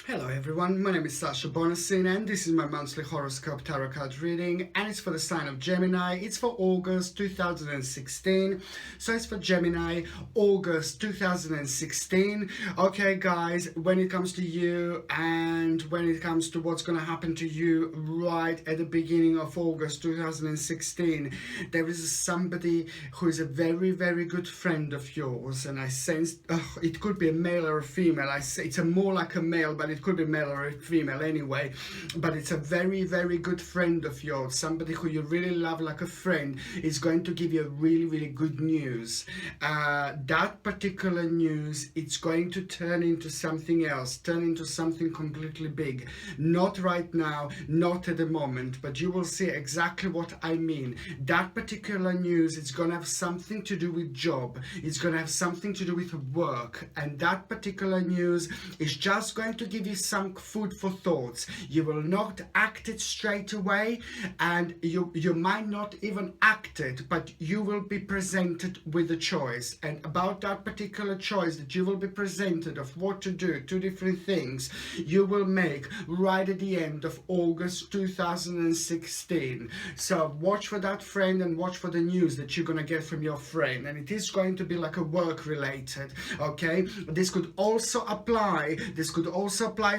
Hello everyone, my name is Sasha Bonasin and this is my monthly horoscope tarot card reading, and it's for the sign of Gemini. It's for August 2016. So it's for Gemini, August 2016. Okay guys, when it comes to you and when it comes to what's going to happen to you right at the beginning of August 2016, there is somebody who is a very good friend of yours, and I sense it could be a male or a female. I say it's a more like a male, but it could be male or a female anyway. But it's a very good friend of yours, somebody who you really love like a friend, is going to give you really good news. That particular news, it's going to turn into something else, turn into something completely big. Not right now, not at the moment, but you will see exactly what I mean. That particular news, it's going to have something to do with job, it's going to have something to do with work, and that particular news is just going to give you some food for thoughts. You will not act it straight away, and you might not even act it, but you will be presented with a choice, and about that particular choice that you will be presented of what to do, two different things you will make right at the end of August 2016. So watch for that friend and watch for the news that you're gonna get from your friend, and it is going to be like a work related. Okay, this could also apply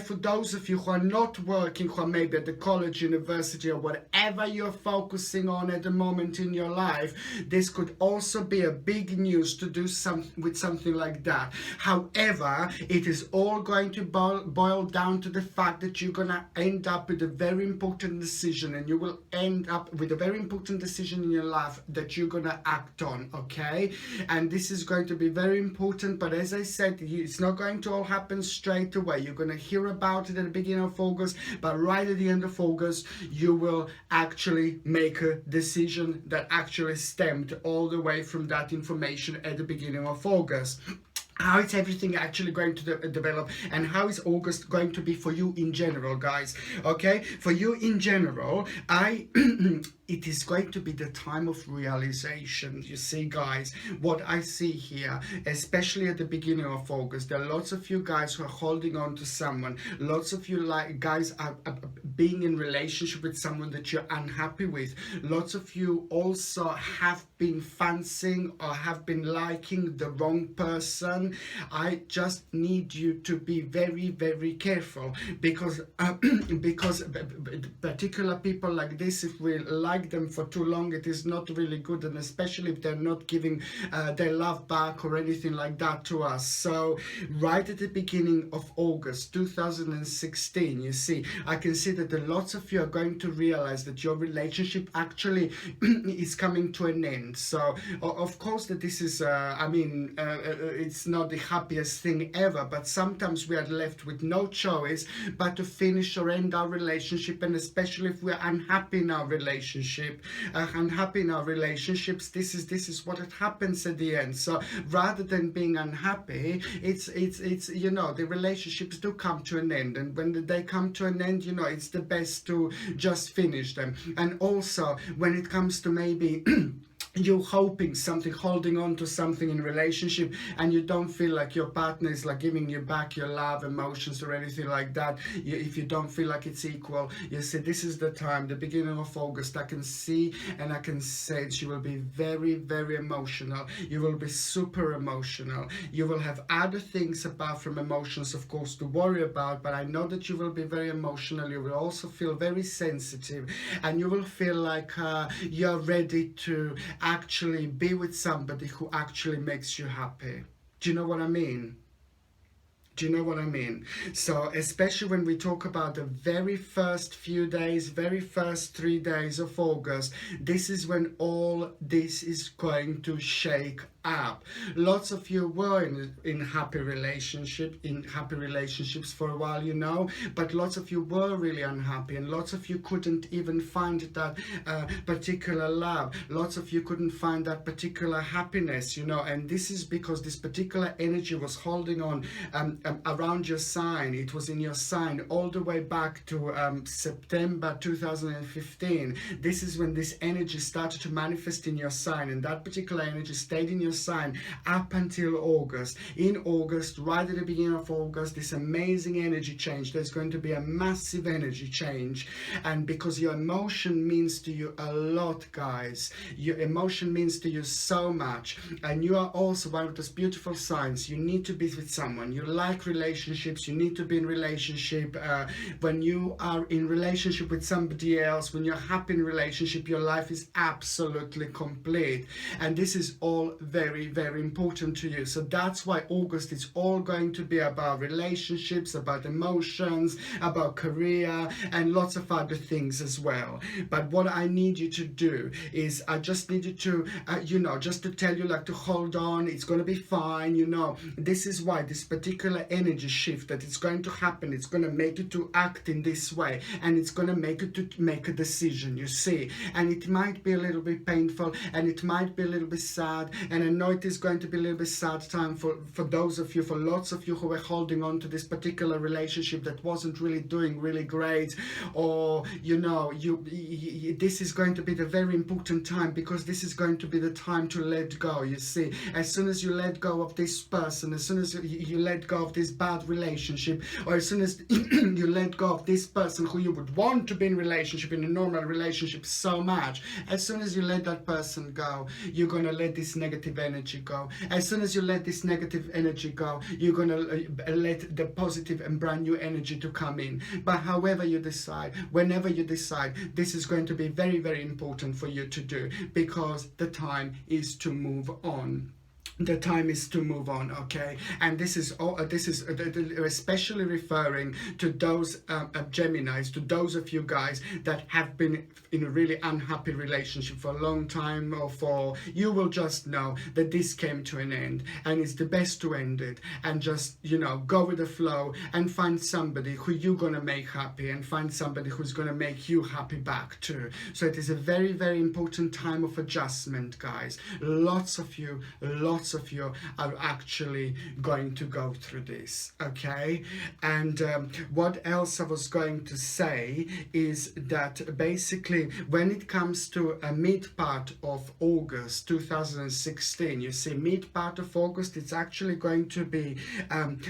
for those of you who are not working, who are maybe at the college, university, or whatever you're focusing on at the moment in your life. This could also be a big news to do with something like that. However, it is all going to boil down to the fact that you're gonna end up with a very important decision, and you will end up with a very important decision in your life that you're gonna act on. Okay, and this is going to be very important, but as I said, it's not going to all happen straight away. You're going to hear about it at the beginning of August, but right at the end of August you will actually make a decision that actually stemmed all the way from that information at the beginning of August. How is everything actually going to develop, and how is August going to be for you in general, guys? Okay, for you in general, it is going to be the time of realization. You see, guys, what I see here, especially at the beginning of August, there are lots of you guys who are holding on to someone. Lots of you guys are being in relationship with someone that you're unhappy with. Lots of you also have been fancying or have been liking the wrong person. I just need you to be very careful, because particular people like this, if we like them for too long, it is not really good, and especially if they're not giving their love back or anything like that to us. So right at the beginning of August 2016, you see, I can see that lots of you are going to realize that your relationship actually is coming to an end. So of course that this is it's not the happiest thing ever, but sometimes we are left with no choice but to finish or end our relationship, and especially if we're unhappy in our relationships, this is what it happens at the end. So rather than being unhappy, it's the relationships do come to an end, and when they come to an end, it's the best to just finish them. And also when it comes to maybe you hoping something, holding on to something in relationship, and you don't feel like your partner is like giving you back your love, emotions, or anything like that, if you don't feel like it's equal, you see, this is the time, the beginning of August, I can see and I can sense you will be very emotional. You will be super emotional. You will have other things apart from emotions, of course, to worry about, but I know that you will be very emotional. You will also feel very sensitive, and you will feel like you're ready to actually be with somebody who actually makes you happy. Do you know what I mean? Do you know what I mean? So especially when we talk about the very first few days, very first 3 days of August, this is when all this is going to shake up. Lots of you were in happy relationships for a while, but lots of you were really unhappy, and lots of you couldn't even find that particular love. Lots of you couldn't find that particular happiness, and this is because this particular energy was holding on around your sign. It was in your sign all the way back to September 2015. This is when this energy started to manifest in your sign, and that particular energy stayed in your your sign up until August. In August, right at the beginning of August, this amazing energy change. There's going to be a massive energy change, and because your emotion means to you a lot, guys, your emotion means to you so much, and you are also one of those beautiful signs. You need to be with someone, you like relationships, you need to be in relationship. When you are in relationship with somebody else, when you're happy in relationship, your life is absolutely complete, and this is all very, very important to you. So that's why August is all going to be about relationships, about emotions, about career, and lots of other things as well. But what I need you to do is, I just need you to just to tell you, like, to hold on, it's going to be fine. This is why this particular energy shift that it's going to happen, it's going to make you to act in this way, and it's going to make you to make a decision, you see. And it might be a little bit painful, and it might be a little bit sad, and I know it is going to be a little bit sad time for those of you, for lots of you who were holding on to this particular relationship that wasn't really doing really great, or this is going to be the very important time, because this is going to be the time to let go, you see. As soon as you let go of this person, as soon as you let go of this bad relationship, or as soon as you let go of this person who you would want to be in relationship, in a normal relationship so much, as soon as you let that person go, you're going to let this negative energy go. As soon as you let this negative energy go, you're going to let the positive and brand new energy to come in. But however you decide, whenever you decide, this is going to be very, very important for you to do, because the time is to move on. The time is to move on, okay? And this is especially referring to those Geminis, to those of you guys that have been in a really unhappy relationship for a long time, or for, you will just know that this came to an end, and it's the best to end it, and just go with the flow and find somebody who you're gonna make happy, and find somebody who's gonna make you happy back too. So it is a very, very important time of adjustment, guys. Lots of you are actually going to go through this, okay? And what else I was going to say is that basically when it comes to a mid part of August 2016, you see, mid part of August, it's actually going to be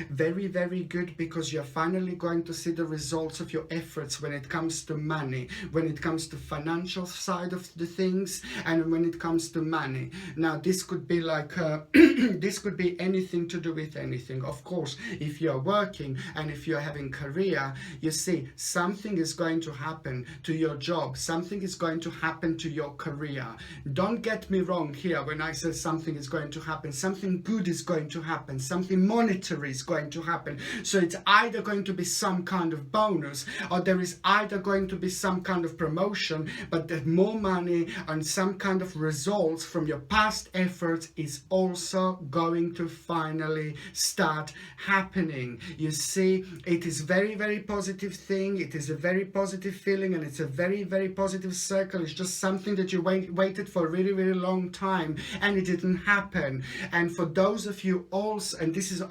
very, very good, because you're finally going to see the results of your efforts when it comes to money, when it comes to financial side of the things, and when it comes to money. Now this could be like this could be anything to do with anything. Of course, if you're working and if you're having career, you see, something is going to happen to your job, something is going to happen to your career. Don't get me wrong here when I say something is going to happen. Something good is going to happen, something monetary is going to happen. So it's either going to be some kind of bonus, or there is either going to be some kind of promotion, but that more money and some kind of results from your past efforts is also going to finally start happening. You see, it is very, very positive thing. It is a very positive feeling, and it's a very, very positive circle. It's just something that you waited for a really, really long time, and it didn't happen. And for those of you also, and this is,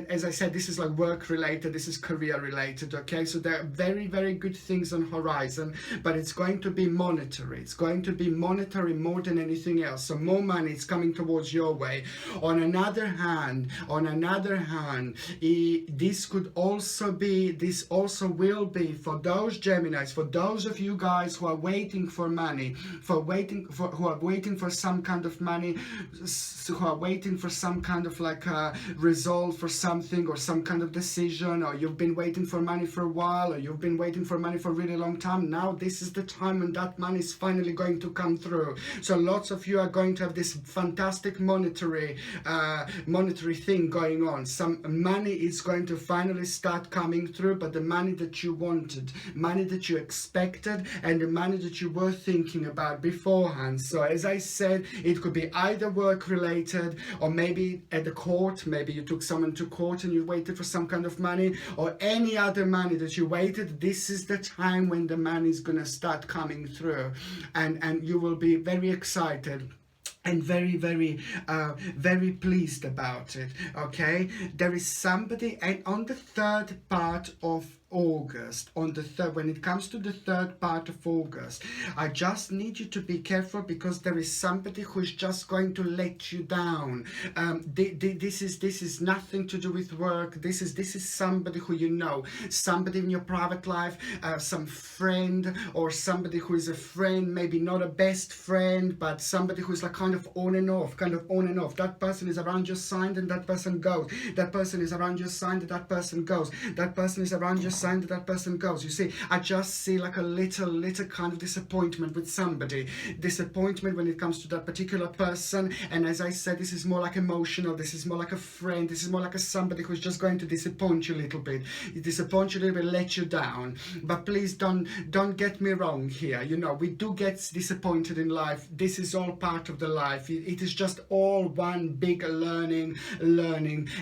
as I said, this is like work related, this is career related, okay? So there are very, very good things on horizon, but it's going to be monetary. It's going to be monetary more than anything else. So more money is coming towards your way. On another hand, this also will be for those Geminis, for those of you guys who are waiting for money, who are waiting for some kind of money, who are waiting for some kind of like a result for something, or some kind of decision, or you've been waiting for money for a while, or you've been waiting for money for a really long time. Now this is the time when that money is finally going to come through. So lots of you are going to have this fantastic monetary thing going on. Some money is going to finally start coming through, but the money that you wanted, money that you expected, and the money that you were thinking about beforehand. So as I said, it could be either work related, or maybe at the court, maybe you took someone to court and you waited for some kind of money, or any other money that you waited. This is the time when the money is going to start coming through, and you will be very excited and very, very, very pleased about it, okay? There is somebody, and on the third part of August, on the third, when it comes to the third part of August, I just need you to be careful, because there is somebody who is just going to let you down. This is nothing to do with work. This is somebody who you know, somebody in your private life, some friend, or somebody who is a friend, maybe not a best friend, but somebody who is like kind of on and off. That person is around your sign and that person goes. That person is around your sign and that person goes. That person is around your sign that person goes. You see, I just see like a little kind of disappointment with somebody. Disappointment when it comes to that particular person. And as I said, this is more like emotional. This is more like a friend. This is more like a somebody who's just going to disappoint you a little bit. Disappoint you a little bit, let you down. But please don't get me wrong here. You know, we do get disappointed in life. This is all part of the life. It is just all one big learning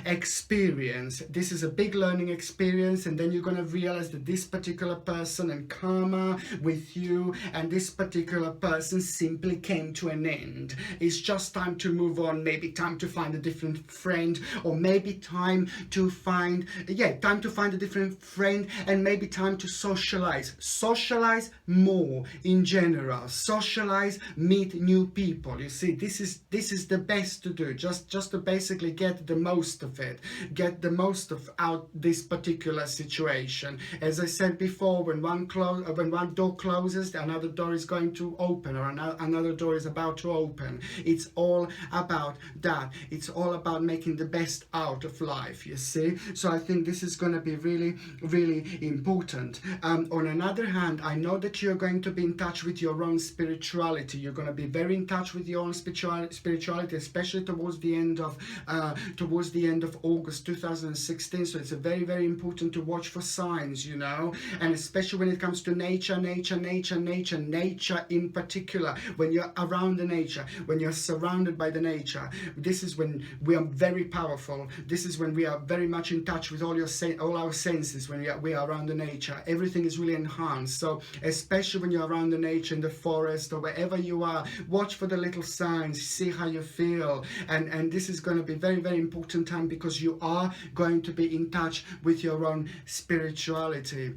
experience. This is a big learning experience, and then you're going to realize that this particular person and karma with you and this particular person simply came to an end. It's just time to move on, maybe time to find a different friend, or maybe time to find a different friend, and maybe time to socialize more in general. Socialize, meet new people. You see, this is the best to do, just to basically get the most of it, get the most of out this particular situation. As I said before, when one door closes, another door is going to open, or another door is about to open. It's all about that. It's all about making the best out of life, you see. So I think this is going to be really, really important. On another hand, I know that you're going to be in touch with your own spirituality. You're going to be very in touch with your own spirituality, especially towards the end of August 2016. So it's a very, very important to watch for signs, you know, and especially when it comes to nature in particular. When you're around the nature, when you're surrounded by the nature, this is when we are very powerful. This is when we are very much in touch with all our senses. When we are around the nature, everything is really enhanced. So especially when you're around the nature, in the forest or wherever you are, watch for the little signs, see how you feel, and this is going to be very, very important time, because you are going to be in touch with your own spirituality.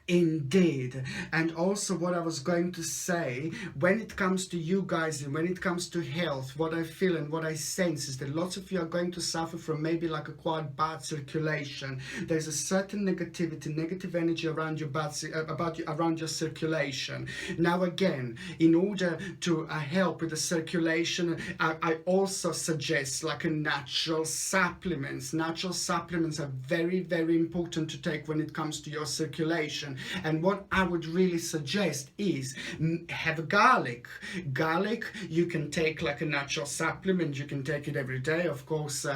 Indeed. And also what I was going to say, when it comes to you guys and when it comes to health, what I feel and what I sense is that lots of you are going to suffer from maybe like a quite bad circulation. There's a certain negative energy around your around your circulation. Now again, in order to help with the circulation, I also suggest like a natural supplements. Natural supplements are very, very important to take when it comes to your circulation. And what I would really suggest is have garlic. Garlic, you can take like a natural supplement. You can take it every day. Of course,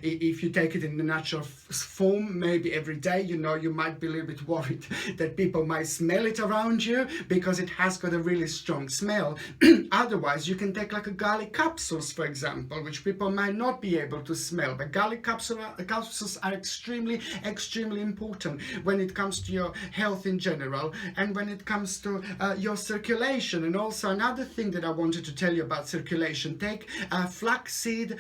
if you take it in the natural form, maybe every day, you know, you might be a little bit worried that people might smell it around you, because it has got a really strong smell. Otherwise, you can take like a garlic capsules, for example, which people might not be able to smell. But garlic capsules are extremely, extremely important when it comes to your health in general, and when it comes to your circulation. And also another thing that I wanted to tell you about circulation, take flaxseed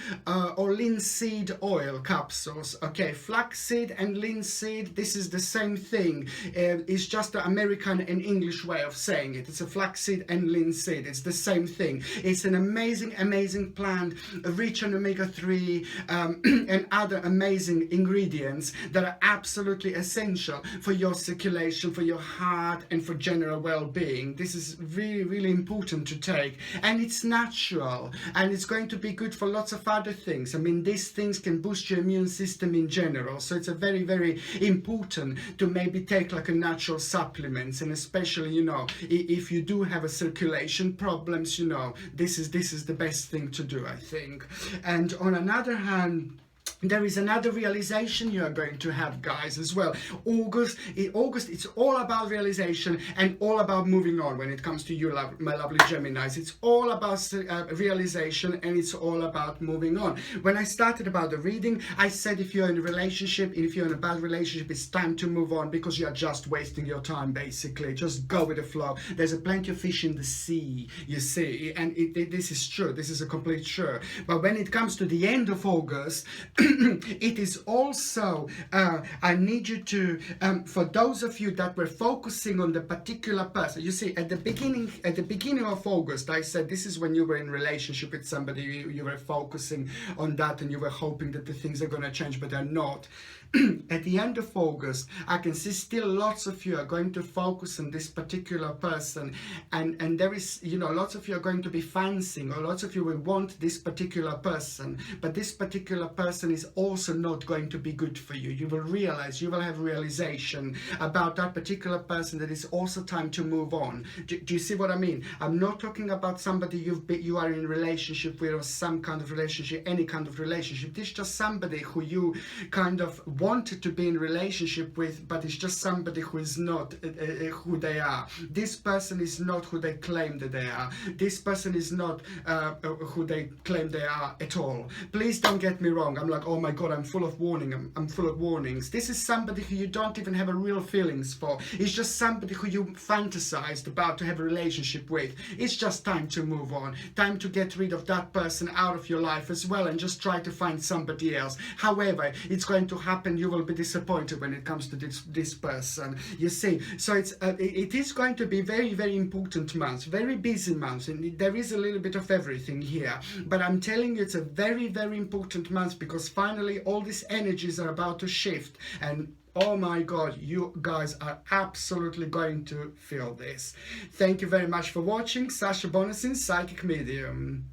or linseed oil capsules. Okay, flaxseed and linseed, this is the same thing. It's just the American and English way of saying it. It's a flaxseed and linseed. It's the same thing. It's an amazing plant, rich on omega-3 and other amazing ingredients that are absolutely essential for your circulation, for your heart, and for general well-being. This is really, really important to take, and it's natural, and it's going to be good for lots of other things. I mean, these things can boost your immune system in general, so it's a very, very important to maybe take like a natural supplements. And especially, you know, if you do have a circulation problems, you know, this is the best thing to do, I think. And on another hand, there is another realization you are going to have, guys, as well. August, it's all about realization and all about moving on when it comes to you, my lovely Geminis. It's all about realization, and it's all about moving on. When I started about the reading, I said if you're in a relationship, if you're in a bad relationship, it's time to move on, because you're just wasting your time, basically. Just go with the flow. There's a plenty of fish in the sea, you see, and this is true. This is a complete sure. But when it comes to the end of August, it is also, I need you to, for those of you that were focusing on the particular person, you see, at the beginning of August, I said this is when you were in relationship with somebody, you were focusing on that and you were hoping that the things are going to change, but they're not. At the end of August, I can see still lots of you are going to focus on this particular person, and there is, you know, lots of you are going to be fancying, or lots of you will want this particular person, but this particular person is also not going to be good for you. You will realize, you will have realization about that particular person, that it's also time to move on. Do you see what I mean? I'm not talking about somebody you are in relationship with, or some kind of relationship, any kind of relationship. This is just somebody who you kind of wanted to be in relationship with, but it's just somebody who is not who they are. This person is not who they claim that they are. This person is not who they claim they are at all. Please don't get me wrong. I'm like, oh my god, I'm full of warning. I'm full of warnings. This is somebody who you don't even have a real feelings for. It's just somebody who you fantasized about to have a relationship with. It's just time to move on. Time to get rid of that person out of your life as well, and just try to find somebody else. However, it's going to happen. You will be disappointed when it comes to this person, you see. So it is going to be very, very important month, very busy month, and there is a little bit of everything here, but I'm telling you, it's a very, very important month, because finally all these energies are about to shift, and oh my god, you guys are absolutely going to feel this. Thank you very much for watching. Sasha Bonasin, Psychic Medium.